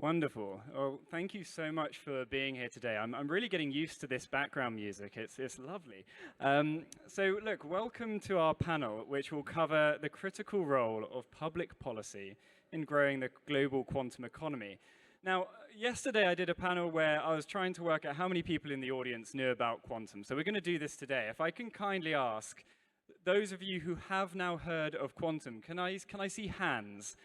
Wonderful. Well, thank you so much for being here today. I'm really getting used to this background music. It's lovely. So look, welcome to our panel, which will cover the critical role of public policy in growing the global quantum economy. Now, yesterday I did a panel where I was trying to work out how many people in the audience knew about quantum. So we're going to do this today. If I can kindly ask, those of you who have now heard of quantum, can I see hands?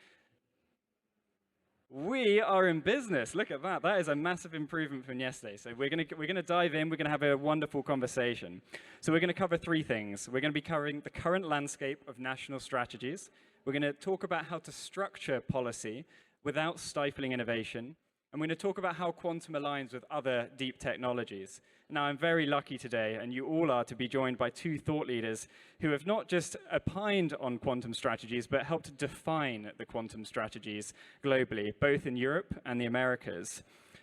We are in business. Look at that. That is a massive improvement from yesterday. So we're gonna dive in. We're gonna have a wonderful conversation. So we're gonna cover three things. We're gonna be covering the current landscape of national strategies. We're gonna talk about how to structure policy without stifling innovation. And we're going to talk about how quantum aligns with other deep technologies. Now, I'm very lucky today, and you all are, to be joined by two thought leaders who have not just opined on quantum strategies, but helped define the quantum strategies globally, both in Europe and the Americas.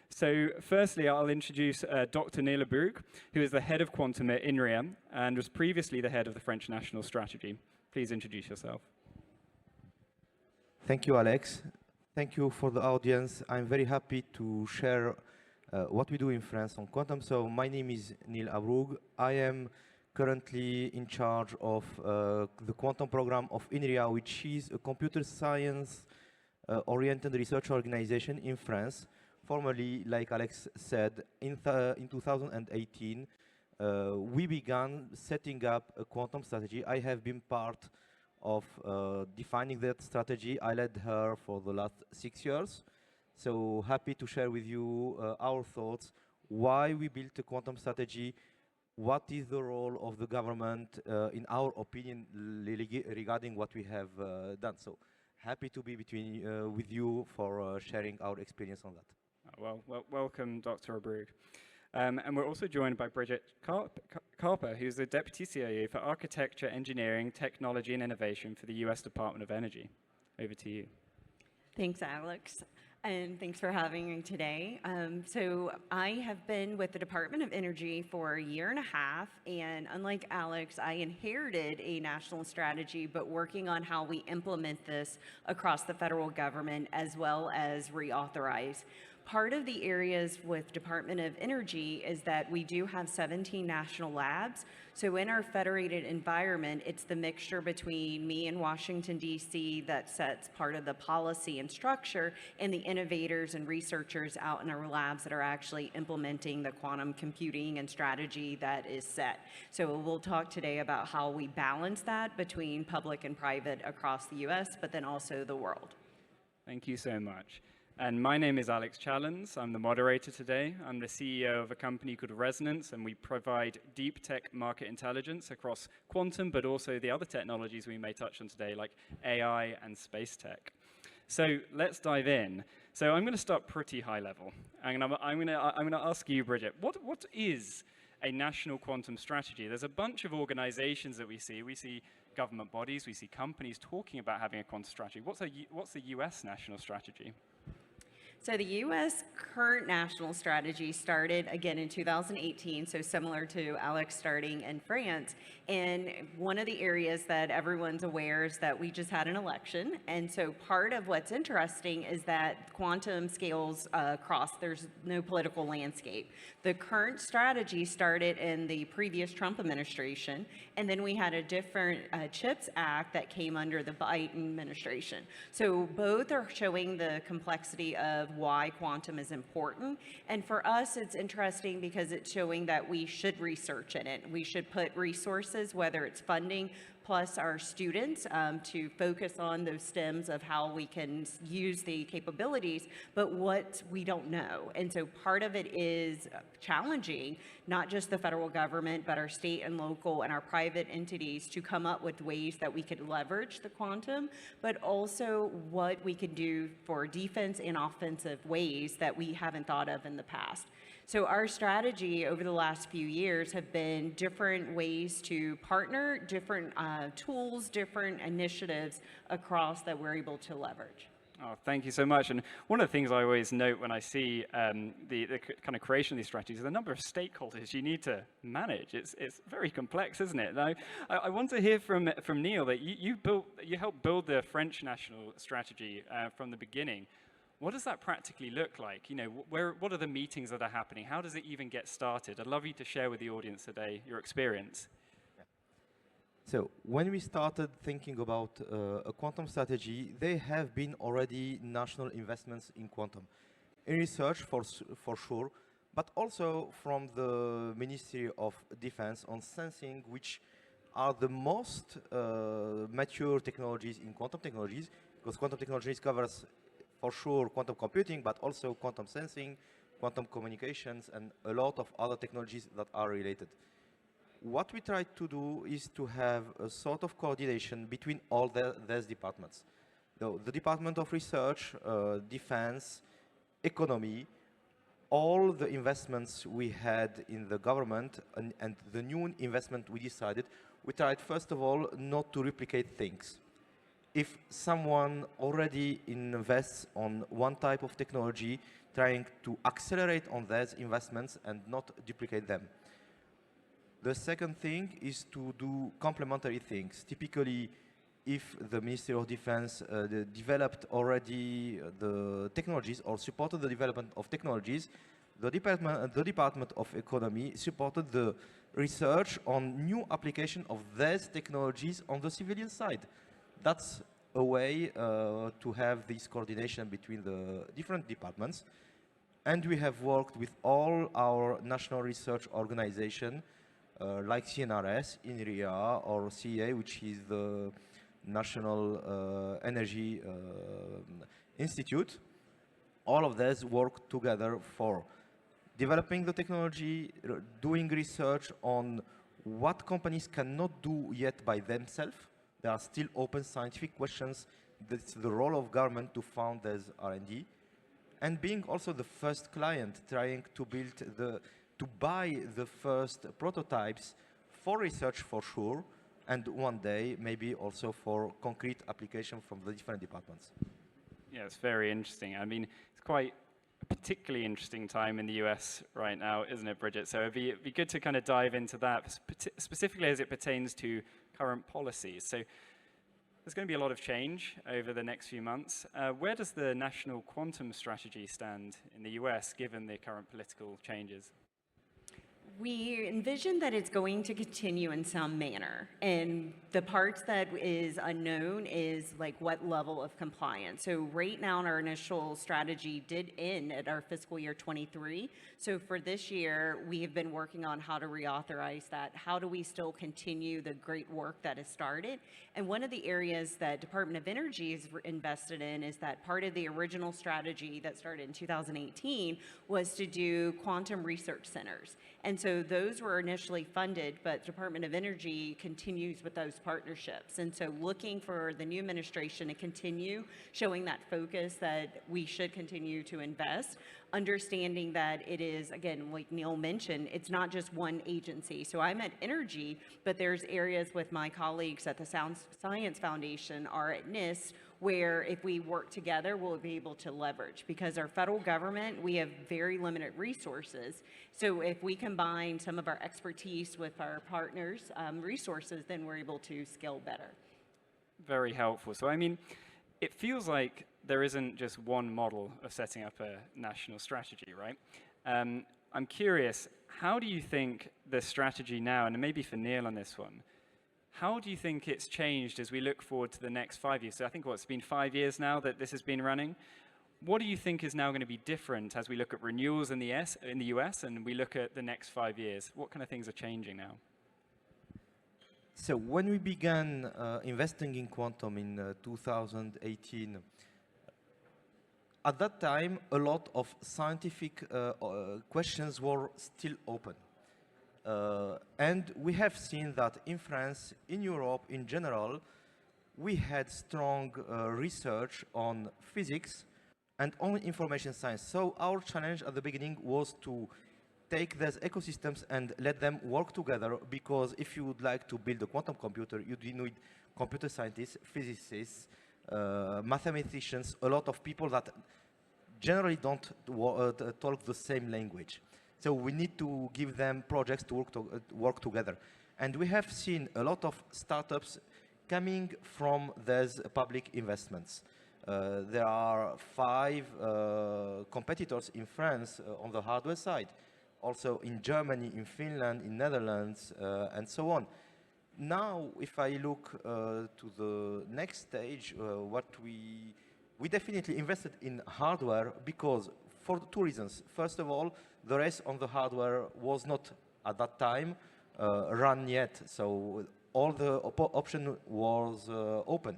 So firstly, I'll introduce Dr. Neil Abroug, who is the head of quantum at Inria and was previously the head of the French National Strategy. Please introduce yourself. Thank you, Alex. Thank you for the audience. I'm very happy to share what we do in France on quantum. So my name is Neil Abroug. I am currently in charge of the quantum program of Inria, which is a computer science oriented research organization in France. Formerly, like Alex said, in 2018, we began setting up a quantum strategy. I have been part of defining that strategy. I led her for the last 6 years. So happy to share with you our thoughts, why we built a quantum strategy, what is the role of the government, in our opinion, regarding what we have done. So happy to be with you for sharing our experience on that. Well, welcome, Dr. Abroug. And we're also joined by Bridget Carper, who's the Deputy CIO for Architecture, Engineering, Technology and Innovation for the US Department of Energy. Over to you. Thanks, Alex. And thanks for having me today. So I have been with the Department of Energy for 1.5 years, and unlike Alex, I inherited a national strategy, but working on how we implement this across the federal government as well as reauthorize. Part of the areas with Department of Energy is that we do have 17 national labs. So in our federated environment, it's the mixture between me and Washington, D.C. that sets part of the policy and structure, and the innovators and researchers out in our labs that are actually implementing the quantum computing and strategy that is set. So we'll talk today about how we balance that between public and private across the U.S., but then also the world. Thank you so much. And my name is Alex Challans. I'm the moderator today. I'm the CEO of a company called Resonance, and we provide deep tech market intelligence across quantum, but also the other technologies we may touch on today, like AI and space tech. So let's dive in. So I'm going to start pretty high level. And I'm going to ask you, Bridget, what is a national quantum strategy? There's a bunch of organizations that we see. We see government bodies, we see companies talking about having a quantum strategy. What's the US national strategy? So the U.S. current national strategy started again in 2018, so similar to Alex starting in France. And one of the areas that everyone's aware is that we just had an election. And so part of what's interesting is that quantum scales across, there's no political landscape. The current strategy started in the previous Trump administration, and then we had a different CHIPS Act that came under the Biden administration. So both are showing the complexity of why quantum is important. And for us, it's interesting because it's showing that we should research in it. We should put resources, whether it's funding, plus our students to focus on those stems of how we can use the capabilities, but what we don't know. And so part of it is challenging, not just the federal government, but our state and local and our private entities to come up with ways that we could leverage the quantum, but also what we can do for defense and offensive ways that we haven't thought of in the past. So our strategy over the last few years have been different ways to partner, different tools, different initiatives across that we're able to leverage. Oh, thank you so much. And one of the things I always note when I see the kind of creation of these strategies is the number of stakeholders you need to manage. It's very complex, isn't it? Now, I want to hear from Neil that you helped build the French national strategy from the beginning. What does that practically look like? You know, what are the meetings that are happening? How does it even get started? I'd love you to share with the audience today your experience. So when we started thinking about a quantum strategy, there have been already national investments in quantum, in research for sure, but also from the Ministry of Defense on sensing, which are the most mature technologies in quantum technologies, because quantum technologies covers for sure quantum computing, but also quantum sensing, quantum communications, and a lot of other technologies that are related. What we try to do is to have a sort of coordination between all these departments. The Department of Research, Defense, Economy, all the investments we had in the government and the new investment we decided, we tried first of all not to replicate things. If someone already invests on one type of technology, trying to accelerate on those investments and not duplicate them. The second thing is to do complementary things. Typically, if the Ministry of Defense developed already the technologies or supported the development of technologies, the Department of Economy supported the research on new application of these technologies on the civilian side. That's a way to have this coordination between the different departments. And we have worked with all our national research organizations, like CNRS, Inria, or CEA, which is the National Energy Institute. All of these work together for developing the technology, doing research on what companies cannot do yet by themselves. There are still open scientific questions. That's the role of government to fund this R&D. And being also the first client, trying to build to buy the first prototypes for research for sure, and one day maybe also for concrete application from the different departments. Yeah, it's very interesting. I mean, it's quite a particularly interesting time in the US right now, isn't it, Bridget? So it'd be good to kind of dive into that, specifically as it pertains to current policies. So there's going to be a lot of change over the next few months. Where does the national quantum strategy stand in the US, given the current political changes? We envision that it's going to continue in some manner, and the parts that is unknown is like what level of compliance. So right now our initial strategy did end at our fiscal year 23. So for this year, we have been working on how to reauthorize that. How do we still continue the great work that has started? And one of the areas that Department of Energy is invested in is that part of the original strategy that started in 2018 was to do quantum research centers. And so those were initially funded, but Department of Energy continues with those partnerships. And so looking for the new administration to continue showing that focus that we should continue to invest, understanding that it is, again, like Neil mentioned, it's not just one agency. So I'm at Energy, but there's areas with my colleagues at the Science Foundation or at NIST where if we work together, we'll be able to leverage. Because our federal government, we have very limited resources. So if we combine some of our expertise with our partners' resources, then we're able to scale better. Very helpful. So I mean, it feels like there isn't just one model of setting up a national strategy, right? I'm curious, how do you think the strategy now, and maybe for Neil on this one, how do you think it's changed as we look forward to the next 5 years? So I think it's been 5 years now that this has been running. What do you think is now going to be different as we look at renewals in the US and we look at the next 5 years? What kind of things are changing now? So when we began investing in quantum in 2018, at that time, a lot of scientific questions were still open. And we have seen that in France, in Europe in general, we had strong research on physics and on information science. So our challenge at the beginning was to take these ecosystems and let them work together, because if you would like to build a quantum computer, you need computer scientists, physicists, mathematicians, a lot of people that generally don't talk the same language. So we need to give them projects to work together. And we have seen a lot of startups coming from these public investments. There are 5 competitors in France on the hardware side, also in Germany, in Finland, in Netherlands, and so on. Now, if I look to the next stage, what we definitely invested in hardware because for 2 reasons. First of all, the race on the hardware was not at that time run yet, so all the option was open.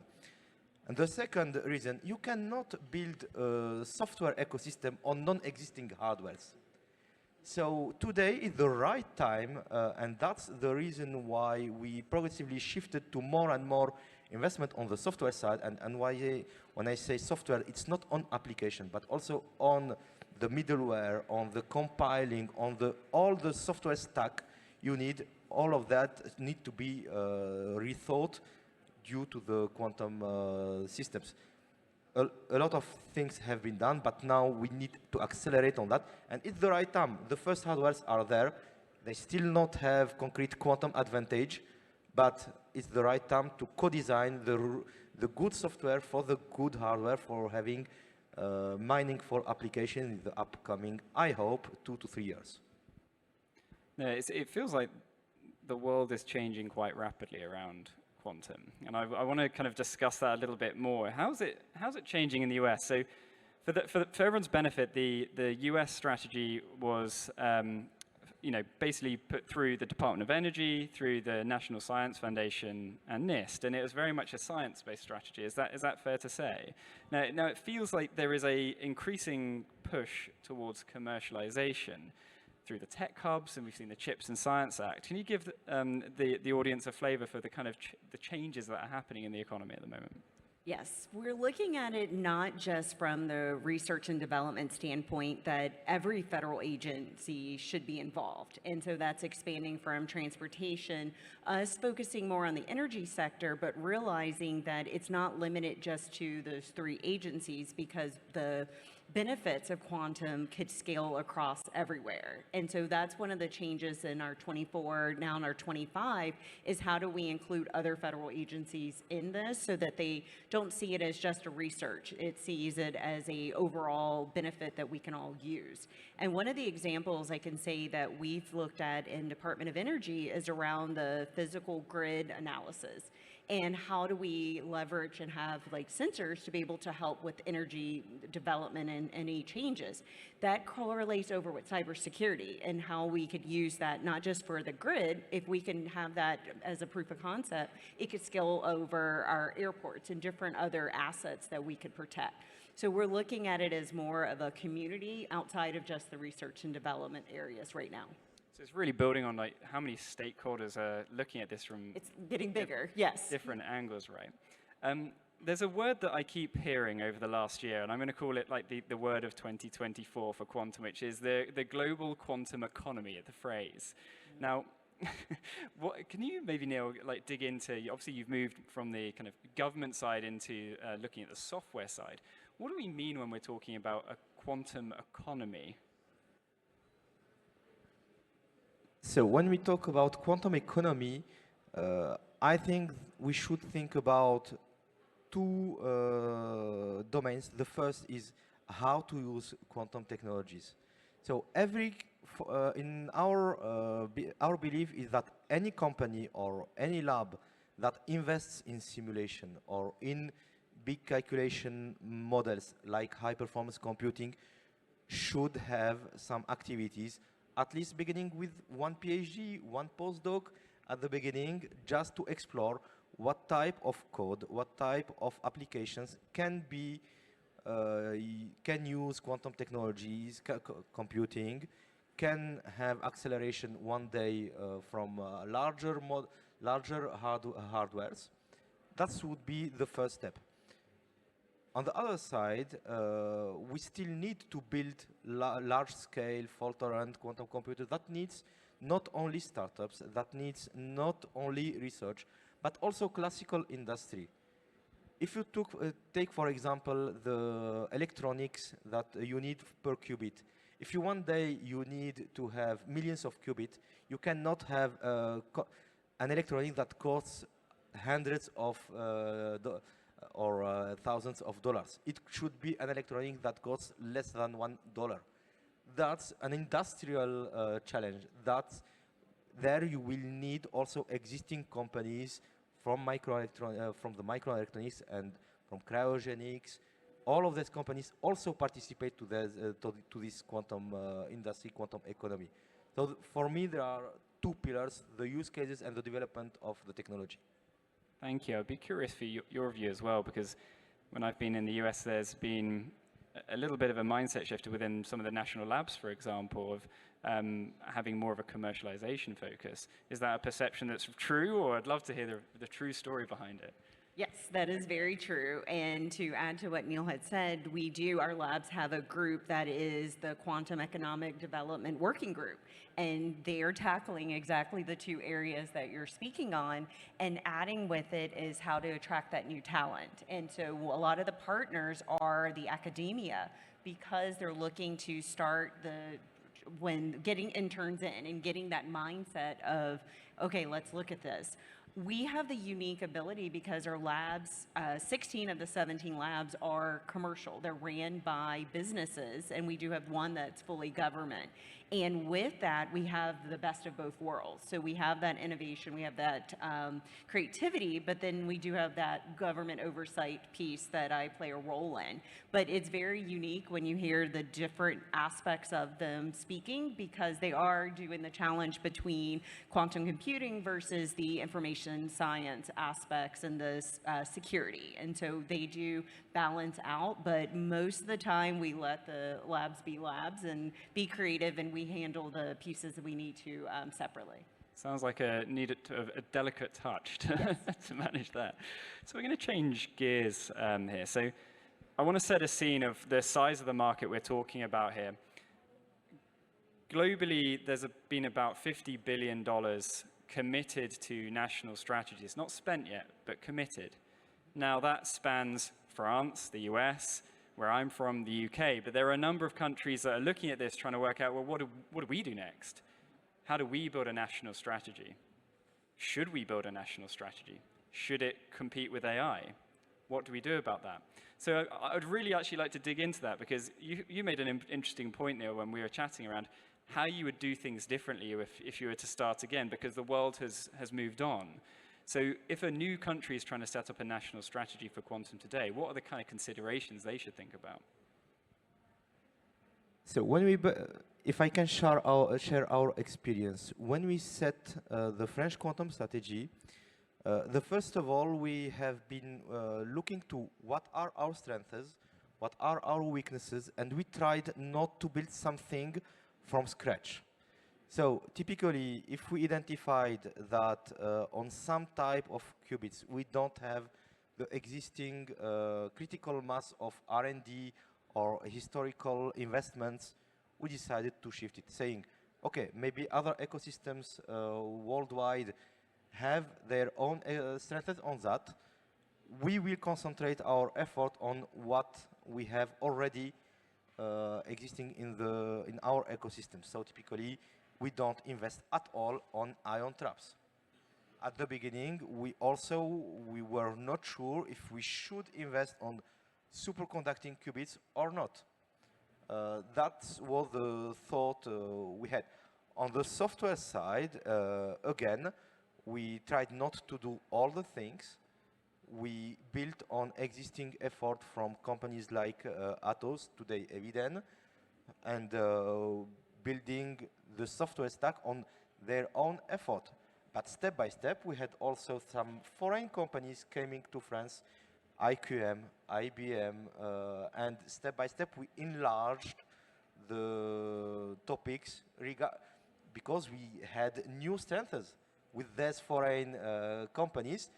And the second reason, you cannot build a software ecosystem on non-existing hardwares. So today is the right time, and that's the reason why we progressively shifted to more and more investment on the software side, and why when I say software, it's not on application, but also on the middleware, on the compiling, on all the software stack you need. All of that need to be rethought due to the quantum systems. A lot of things have been done, but now we need to accelerate on that, and it's the right time. The first hardwares are there. They still not have concrete quantum advantage, but it's the right time to co-design the good software for the good hardware for having mining for application in the upcoming, I hope, 2 to 3 years. Yeah, it feels like the world is changing quite rapidly around quantum, and I want to kind of discuss that a little bit more. How's it changing in the US? So, for everyone's benefit, the US strategy was basically put through the Department of Energy, through the National Science Foundation and NIST, and it was very much a science-based strategy. Is that fair to say? Now it feels like there is a increasing push towards commercialization through the tech hubs, and we've seen the Chips and Science Act. Can you give the audience a flavor for the kind of the changes that are happening in the economy at the moment? Yes, we're looking at it not just from the research and development standpoint that every federal agency should be involved. And so that's expanding from transportation, us focusing more on the energy sector, but realizing that it's not limited just to those 3 agencies because the benefits of quantum could scale across everywhere. And so that's one of the changes in our 24, now in our 25, is how do we include other federal agencies in this so that they don't see it as just a research. It sees it as a overall benefit that we can all use. And one of the examples I can say that we've looked at in Department of Energy is around the physical grid analysis. And how do we leverage and have like sensors to be able to help with energy development and any changes? That correlates over with cybersecurity and how we could use that not just for the grid. If we can have that as a proof of concept, it could scale over our airports and different other assets that we could protect. So we're looking at it as more of a community outside of just the research and development areas right now. So it's really building on like how many stakeholders are looking at this from it's getting bigger, yes. Different angles, right? There's a word that I keep hearing over the last year, and I'm going to call it like the word of 2024 for quantum, which is the global quantum economy, the phrase. Now, can you maybe, Neil, like dig into, obviously you've moved from the kind of government side into looking at the software side. What do we mean when we're talking about a quantum economy? So when we talk about quantum economy, I think we should think about 2 domains. The first is how to use quantum technologies. So in our belief is that any company or any lab that invests in simulation or in big calculation models like high-performance computing should have some activities, at least beginning with 1 PhD, 1 postdoc at the beginning, just to explore what type of code, what type of applications can use quantum technologies, computing, can have acceleration one day from larger hardwares. That would be the first step. On the other side, we still need to build large-scale fault-tolerant quantum computers. That needs not only startups, that needs not only research, but also classical industry. If you take, for example, the electronics that you need per qubit, if you one day you need to have millions of qubits, you cannot have an electronic that costs hundreds of or thousands of dollars. It should be an electronic that costs less than $1. That's an industrial challenge. There you will need also existing companies from from the microelectronics and from cryogenics. All of these companies also participate to this quantum industry, quantum economy. So for me, there are two pillars: the use cases and the development of the technology. Thank you. I'd be curious for your view as well, because when I've been in the US, there's been a little bit of a mindset shift within some of the national labs, for example, of having more of a commercialization focus. Is that a perception that's true, or I'd love to hear the true story behind it? Yes, that is very true. And to add to what Neil had said, our labs have a group that is the Quantum Economic Development Working Group. And they are tackling exactly the two areas that you're speaking on. And adding with it is how to attract that new talent. And so a lot of the partners are the academia, because they're looking to start when getting interns in and getting that mindset of, okay, let's look at this. We have the unique ability because our labs, 16 of the 17 labs are commercial. They're ran by businesses, and we do have one that's fully government. And with that, we have the best of both worlds. So we have that innovation, we have that creativity, but then we do have that government oversight piece that I play a role in. But it's very unique when you hear the different aspects of them speaking, because they are doing the challenge between quantum computing versus the information science aspects and the security. And so they do balance out, but most of the time we let the labs be labs and be creative, and we handle the pieces that we need to separately. Sounds like a delicate touch to, to manage that. So we're going to change gears here. So I want to set a scene of the size of the market we're talking about here. Globally, there's been about $50 billion committed to national strategies. Not spent yet, but committed. Now that spans France, the US, where I'm from, the UK, but there are a number of countries that are looking at this, trying to work out, well, what do we do next? How do we build a national strategy? Should we build a national strategy? Should it compete with AI? What do we do about that? So I would really actually like to dig into that, because you made an interesting point, Neil, when we were chatting around how you would do things differently if you were to start again, because the world has moved on. So if a new country is trying to set up a national strategy for quantum today, what are the kind of considerations they should think about? So if I can share our experience, when we set the French quantum strategy, first of all, we have been looking to what are our strengths, what are our weaknesses, and we tried not to build something from scratch. So typically, if we identified that on some type of qubits, we don't have the existing critical mass of R&D or historical investments, we decided to shift it, saying, okay, maybe other ecosystems worldwide have their own strengths on that. We will concentrate our effort on what we have already existing in our ecosystem. So typically, we don't invest at all on ion traps. At the beginning, we were not sure if we should invest on superconducting qubits or not. That was the thought we had. On the software side, again, we tried not to do all the things. We built on existing effort from companies like Atos, today Eviden, and building the software stack on their own effort. But step by step, we had also some foreign companies coming to France, IQM, IBM, and step by step, we enlarged the topics because we had new strengths with these foreign companies.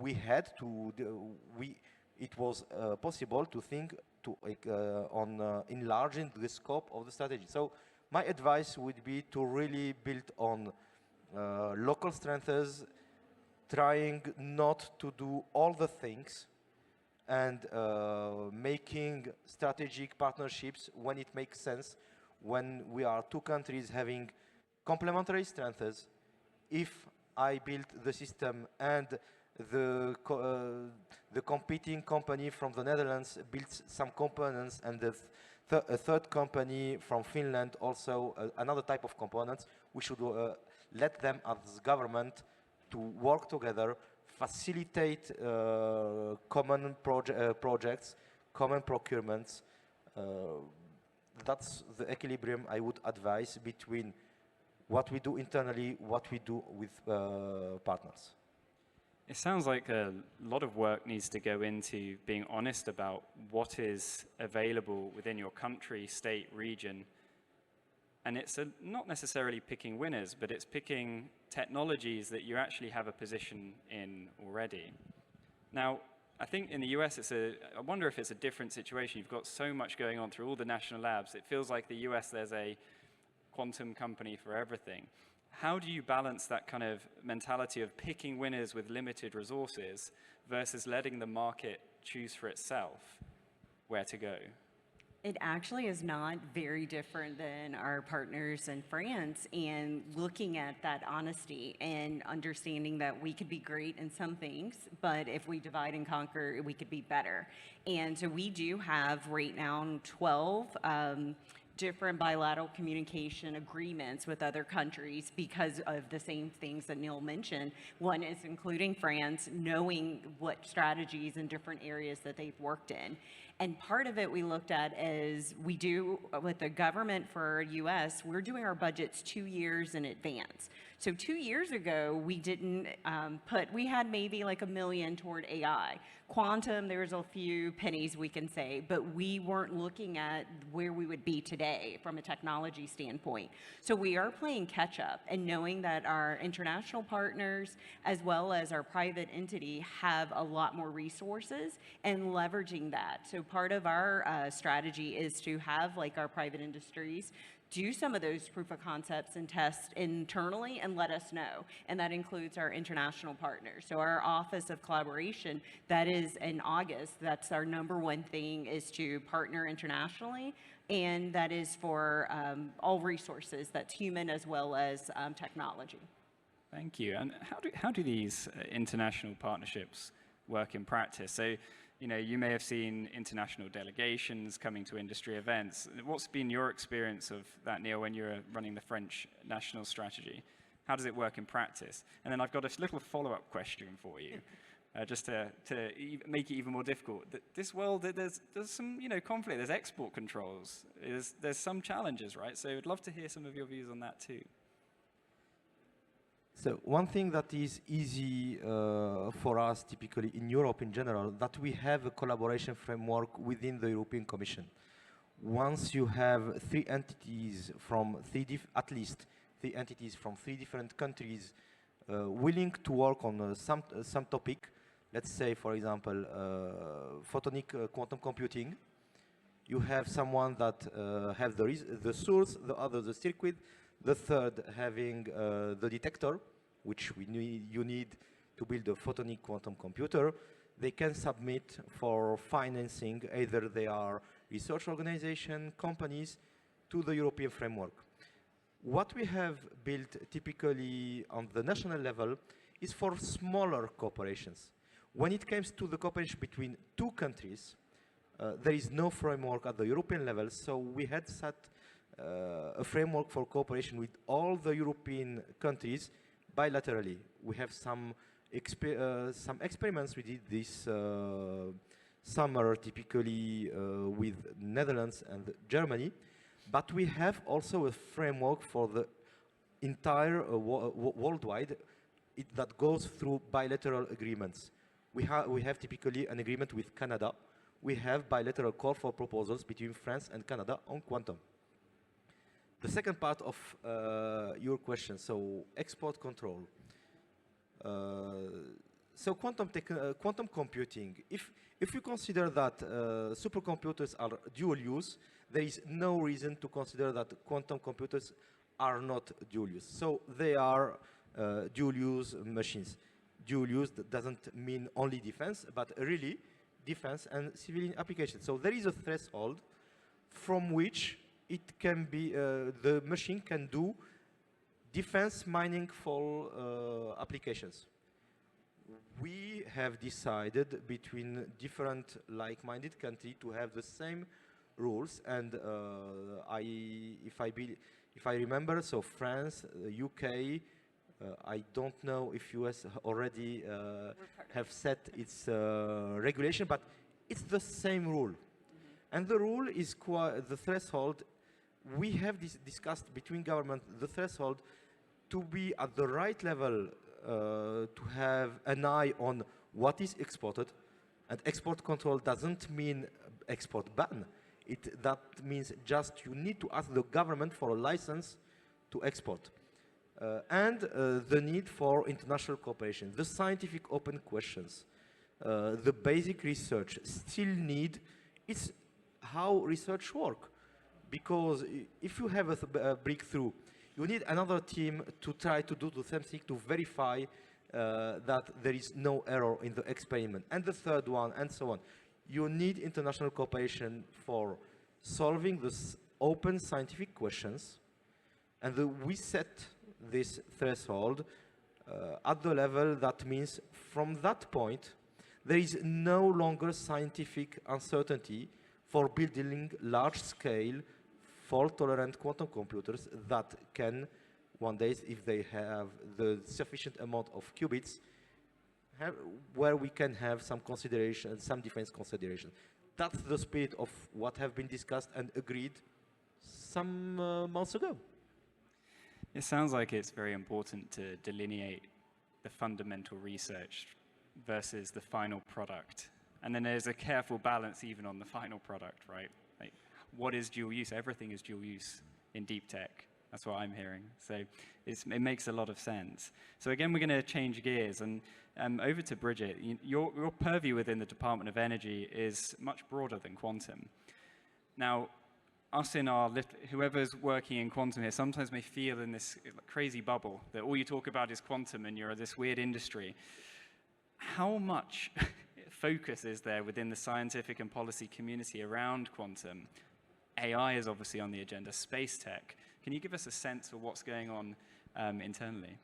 We had to, it was possible to think on enlarging the scope of the strategy. So my advice would be to really build on local strengths, trying not to do all the things, and making strategic partnerships when it makes sense, when we are two countries having complementary strengths. If I build the system and the competing company from the Netherlands builds some components, and the a third company from Finland also another type of components. We should let them as government to work together, facilitate common projects, common procurements. That's the equilibrium I would advise between what we do internally, what we do with partners. It sounds like a lot of work needs to go into being honest about what is available within your country, state, region. And it's not necessarily picking winners, but it's picking technologies that you actually have a position in already. Now, I think in the US, I wonder if it's a different situation. You've got so much going on through all the national labs. It feels like the US, there's a quantum company for everything. How do you balance that kind of mentality of picking winners with limited resources versus letting the market choose for itself where to go? It actually is not very different than our partners in France, and looking at that honesty and understanding that we could be great in some things, but if we divide and conquer, we could be better. And so we do have right now 12 different bilateral communication agreements with other countries because of the same things that Neil mentioned. One is including France, knowing what strategies in different areas that they've worked in. And part of it we looked at is we do, with the government for US, we're doing our budgets 2 years in advance. So 2 years ago, we didn't we had maybe like $1 million toward AI. Quantum, there's a few pennies we can say, but we weren't looking at where we would be today from a technology standpoint. So we are playing catch up and knowing that our international partners, as well as our private entity, have a lot more resources and leveraging that. So part of our strategy is to have like our private industries do some of those proof of concepts and tests internally and let us know. And that includes our international partners. So our Office of Collaboration, that is in August, that's our #1 thing, is to partner internationally. And that is for all resources, that's human as well as technology. Thank you. And how do these international partnerships work in practice? So, you know, you may have seen international delegations coming to industry events. What's been your experience of that, Neil, when you were running the French national strategy? How does it work in practice? And then I've got a little follow-up question for you, just to make it even more difficult. This world, there's some, you know, conflict. There's export controls. There's some challenges, right? So I'd love to hear some of your views on that too. So one thing that is easy for us, typically in Europe in general, that we have a collaboration framework within the European Commission. Once you have three entities from at least three entities from 3 different countries willing to work on some topic, let's say, for example, photonic quantum computing, you have someone that have the source, the other the circuit, the third having the detector, which you need to build a photonic quantum computer. They can submit for financing, either they are research organization, companies, to the European framework. What we have built typically on the national level is for smaller corporations. When it comes to the cooperation between 2 countries, there is no framework at the European level, so we had set a framework for cooperation with all the European countries bilaterally. We have some experiments we did this summer, typically with Netherlands and Germany, but we have also a framework for the entire worldwide that goes through bilateral agreements. We have typically an agreement with Canada. We have bilateral call for proposals between France and Canada on quantum. The second part of your question, so export control. So quantum computing, if you consider that supercomputers are dual use, there is no reason to consider that quantum computers are not dual use. So they are dual use machines. Dual use doesn't mean only defense, but really defense and civilian applications. So there is a threshold from which it can be, the machine can do defense mining for applications. we have decided between different like-minded countries to have the same rules. And if I remember, so France, UK, I don't know if US already have set its regulation, but it's the same rule. And the rule is the threshold. We have discussed between government the threshold to be at the right level to have an eye on what is exported. And export control doesn't mean export ban. That means just you need to ask the government for a license to export. And the need for international cooperation, the scientific open questions, the basic research still need, it's how research works. Because if you have a breakthrough, you need another team to try to do the same thing to verify that there is no error in the experiment. And the third one, and so on. You need international cooperation for solving these open scientific questions. And we set this threshold at the level that means from that point, there is no longer scientific uncertainty for building large-scale, fault-tolerant quantum computers that can, one day, if they have the sufficient amount of qubits, where we can have some consideration, some defense consideration. That's the spirit of what have been discussed and agreed some months ago. It sounds like it's very important to delineate the fundamental research versus the final product. And then there's a careful balance even on the final product, right? Like, what is dual use? Everything is dual use in deep tech. That's what I'm hearing. So it makes a lot of sense. So again, we're going to change gears. And over to Bridget. Your purview within the Department of Energy is much broader than quantum. Now, us in our, whoever's working in quantum here sometimes may feel in this crazy bubble that all you talk about is quantum and you're this weird industry. How much focus is there within the scientific and policy community around quantum? AI is obviously on the agenda, space tech. Can you give us a sense of what's going on internally?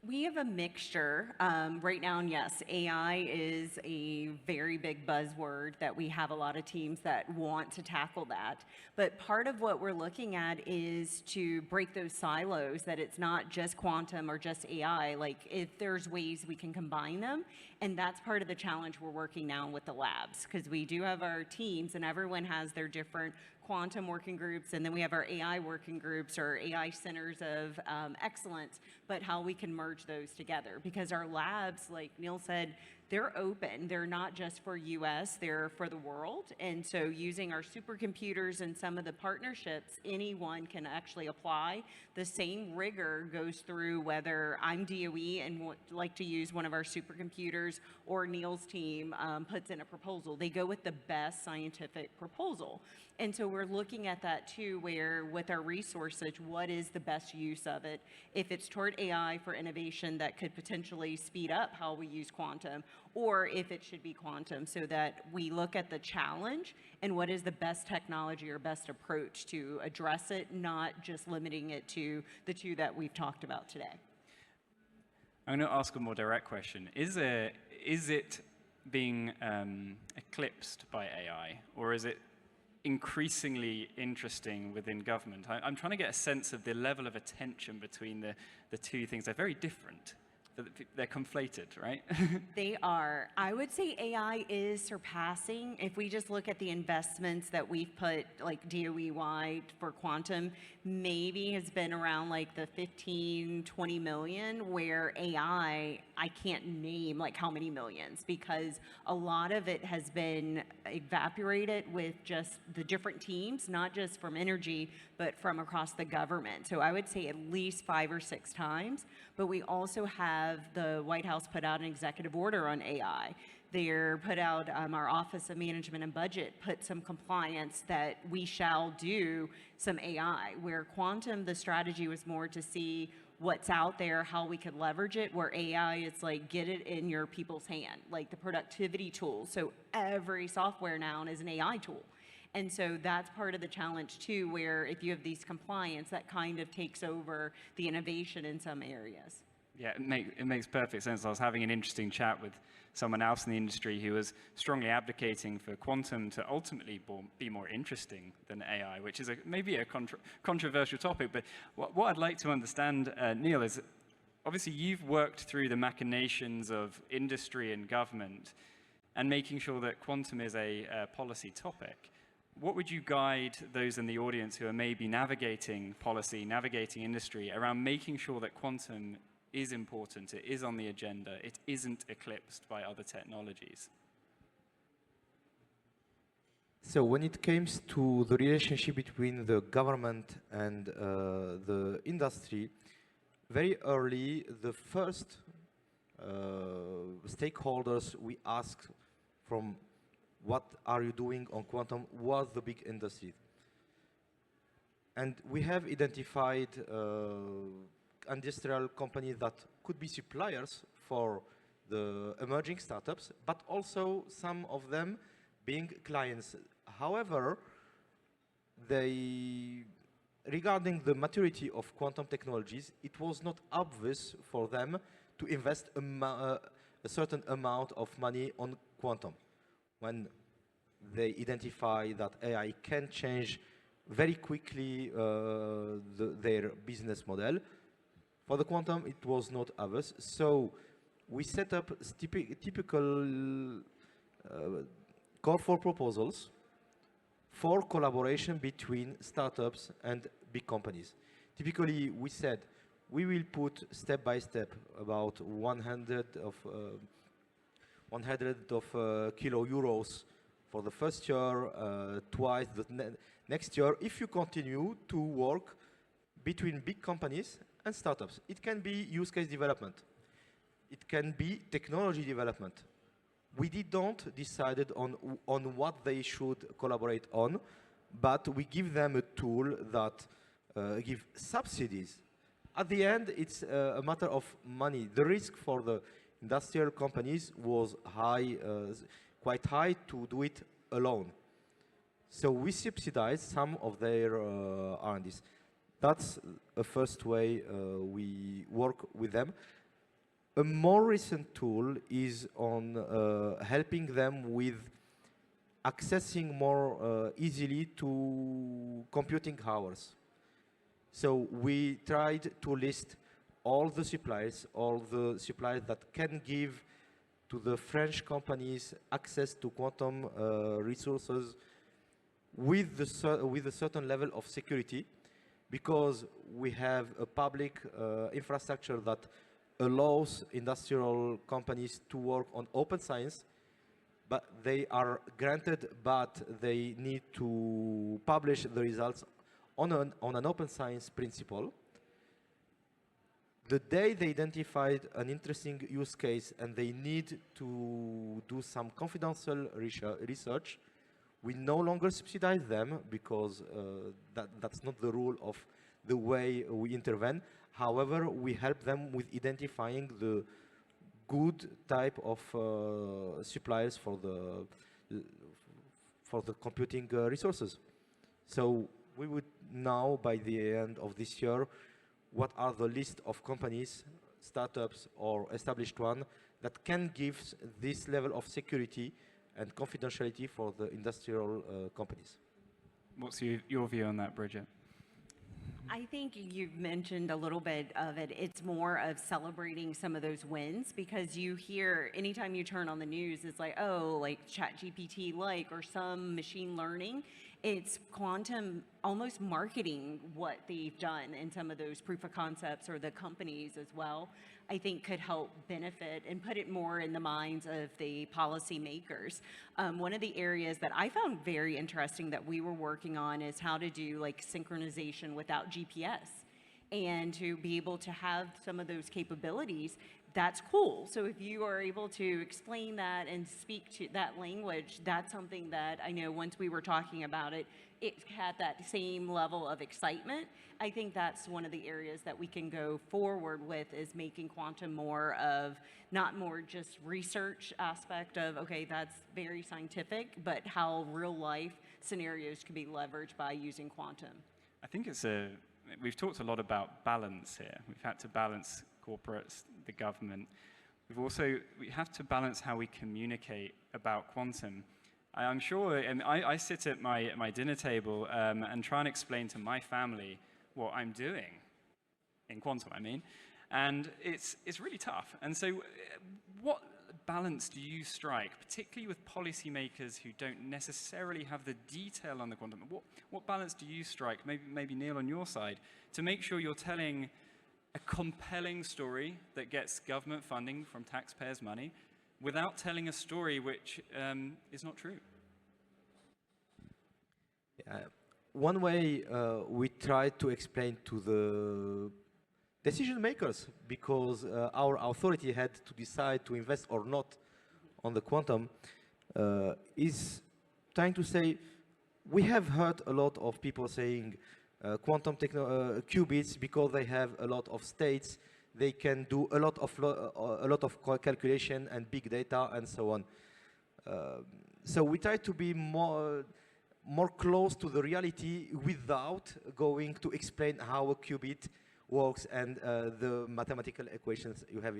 We have a mixture right now, and yes, AI is a very big buzzword that we have a lot of teams that want to tackle that. But part of what we're looking at is to break those silos, that it's not just quantum or just AI, like if there's ways we can combine them. And that's part of the challenge we're working now with the labs, because we do have our teams and everyone has their different quantum working groups, and then we have our AI working groups or AI centers of excellence, but how we can merge those together. Because our labs, like Neil said, they're open. They're not just for US, they're for the world. And so using our supercomputers and some of the partnerships, anyone can actually apply. The same rigor goes through whether I'm DOE and like to use one of our supercomputers or Neil's team puts in a proposal. They go with the best scientific proposal. And so we're looking at that too, where with our resources, what is the best use of it? If it's toward AI for innovation that could potentially speed up how we use quantum, or if it should be quantum, so that we look at the challenge and what is the best technology or best approach to address it, not just limiting it to the two that we've talked about today. I'm going to ask a more direct question. Is it being eclipsed by AI, or is it increasingly interesting within government? I'm trying to get a sense of the level of attention between the two things. They're very different. They're conflated, right? They are. I would say AI is surpassing. If we just look at the investments that we've put, like DOE-wide for quantum, maybe has been around like the 15, 20 million, where AI, I can't name like how many millions, because a lot of it has been evaporated with just the different teams, not just from energy, but from across the government. So I would say at least 5 or 6 times. But we also have the White House put out an executive order on AI. They're put out, our Office of Management and Budget put some compliance that we shall do some AI, where quantum, the strategy was more to see what's out there, how we could leverage it, where AI is like, get it in your people's hand, like the productivity tools. So every software now is an AI tool. And so that's part of the challenge too, where if you have these compliance, that kind of takes over the innovation in some areas. Yeah, it makes perfect sense. I was having an interesting chat with someone else in the industry who was strongly advocating for quantum to ultimately be more interesting than AI, which is maybe a controversial topic. But what I'd like to understand, Neil, is obviously you've worked through the machinations of industry and government and making sure that quantum is a policy topic. What would you guide those in the audience who are maybe navigating policy, navigating industry, around making sure that quantum is important, it is on the agenda, it isn't eclipsed by other technologies? So when it comes to the relationship between the government and the industry, very early, the first stakeholders we asked from what are you doing on quantum was the big industry. And we have identified industrial companies that could be suppliers for the emerging startups, but also some of them being clients. However, regarding the maturity of quantum technologies, it was not obvious for them to invest a certain amount of money on quantum. When they identify that AI can change very quickly their business model, for the quantum, it was not obvious. So we set up typical call for proposals for collaboration between startups and big companies. Typically, we said we will put step by step about 100 kilo euros for the first year, twice the next year, if you continue to work between big companies and startups. It can be use case development. It can be technology development. We didn't decide on what they should collaborate on, but we give them a tool that give subsidies. At the end, it's a matter of money. The risk for the industrial companies was high, quite high to do it alone. So we subsidize some of their R&Ds. That's a first way we work with them. A more recent tool is on helping them with accessing more easily to computing hours. So we tried to list all the suppliers that can give to the French companies access to quantum resources with a certain level of security, because we have a public infrastructure that allows industrial companies to work on open science, but they are granted, but they need to publish the results on an open science principle. The day they identified an interesting use case and they need to do some confidential research, we no longer subsidize them, because that's not the rule of the way we intervene. However, we help them with identifying the good type of suppliers for the computing resources. So we would now, by the end of this year, what are the list of companies, startups or established one that can give this level of security and confidentiality for the industrial companies. What's your view on that, Bridget? I think you've mentioned a little bit of it. It's more of celebrating some of those wins, because you hear anytime you turn on the news, it's like, oh, like ChatGPT or some machine learning. It's quantum almost marketing what they've done in some of those proof of concepts, or the companies as well, I think could help benefit and put it more in the minds of the policymakers. One of the areas that I found very interesting that we were working on is how to do like synchronization without GPS, and to be able to have some of those capabilities. That's cool. So if you are able to explain that and speak to that language, that's something that I know once we were talking about it, it had that same level of excitement. I think that's one of the areas that we can go forward with, is making quantum more of, not more just research aspect of, okay, that's very scientific, but how real life scenarios can be leveraged by using quantum. I think we've talked a lot about balance here. We've had to balance corporates, the government. We have to balance how we communicate about quantum. I'm sure, and I sit at my dinner table and try and explain to my family what I'm doing, in quantum, I mean, and it's really tough. And so what balance do you strike, particularly with policymakers who don't necessarily have the detail on the quantum? What balance do you strike, maybe Neil on your side, to make sure you're telling a compelling story that gets government funding from taxpayers' money without telling a story which is not true? One way we try to explain to the decision makers, because our authority had to decide to invest or not on the quantum, is trying to say, we have heard a lot of people saying quantum qubits, because they have a lot of states, they can do a lot of calculation and big data and so on. So we try to be more close to the reality without going to explain how a qubit works and the mathematical equations you have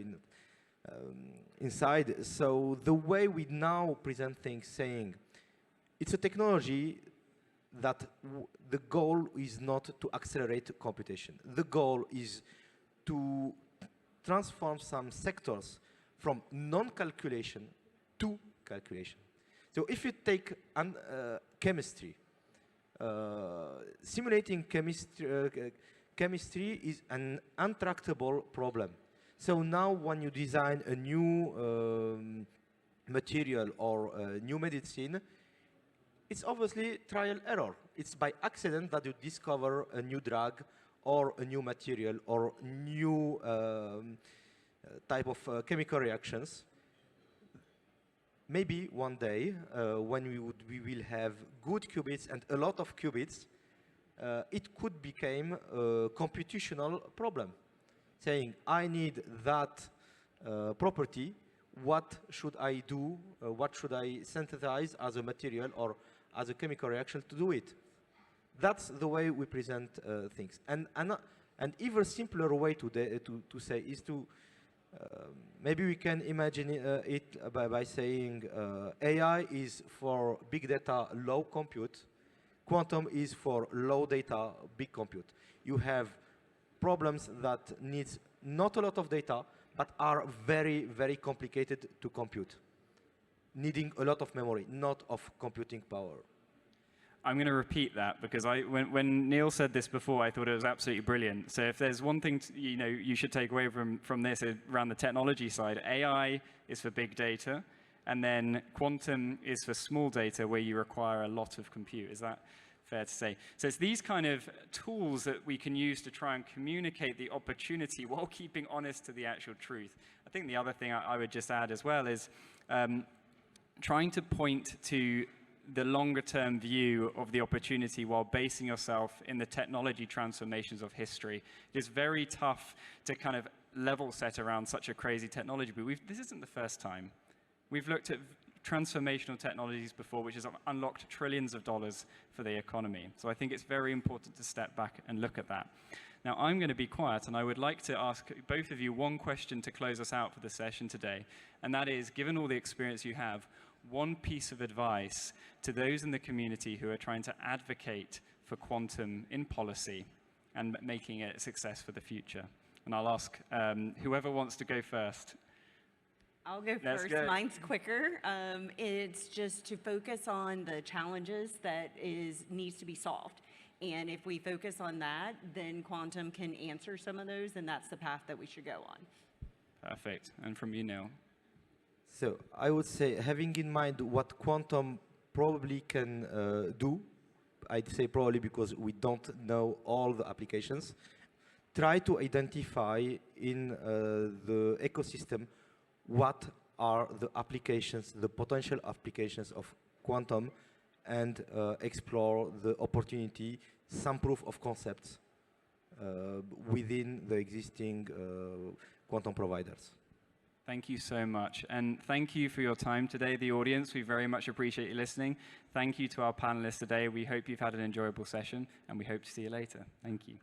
inside. So the way we now present things, saying it's a technology that the goal is not to accelerate computation. The goal is to transform some sectors from non-calculation to calculation. So if you take chemistry, simulating chemistry is an untractable problem. So now when you design a new material or a new medicine, it's obviously trial error. It's by accident that you discover a new drug or a new material or new type of chemical reactions. Maybe one day, when we will have good qubits and a lot of qubits, it could become a computational problem, saying, I need that property, what should I do, what should I synthesize as a material or as a chemical reaction to do it? That's the way we present things. And an even simpler way to say is to, maybe we can imagine it by saying AI is for big data, low compute. Quantum is for low data, big compute. You have problems that need not a lot of data, but are very, very complicated to compute, needing a lot of memory, not of computing power. I'm going to repeat that because when Neil said this before, I thought it was absolutely brilliant. So if there's one thing you should take away from this around the technology side, AI is for big data, and then quantum is for small data where you require a lot of compute. Is that fair to say? So it's these kind of tools that we can use to try and communicate the opportunity while keeping honest to the actual truth. I think the other thing I would just add as well is trying to point to the longer-term view of the opportunity while basing yourself in the technology transformations of history. It is very tough to kind of level set around such a crazy technology, but this isn't the first time. We've looked at transformational technologies before, which has unlocked trillions of dollars for the economy. So I think it's very important to step back and look at that. Now, I'm going to be quiet, and I would like to ask both of you one question to close us out for the session today, and that is, given all the experience you have, one piece of advice to those in the community who are trying to advocate for quantum in policy and making it a success for the future. And I'll ask whoever wants to go first. I'll go first. Mine's quicker. It's just to focus on the challenges that needs to be solved. And if we focus on that, then quantum can answer some of those, and that's the path that we should go on. Perfect. And from you, Neil? So I would say, having in mind what quantum probably can do, I'd say probably because we don't know all the applications, try to identify in the ecosystem what are the applications, the potential applications of quantum, and explore the opportunity, some proof of concepts within the existing quantum providers. Thank you so much. And thank you for your time today, the audience. We very much appreciate you listening. Thank you to our panelists today. We hope you've had an enjoyable session, and we hope to see you later. Thank you.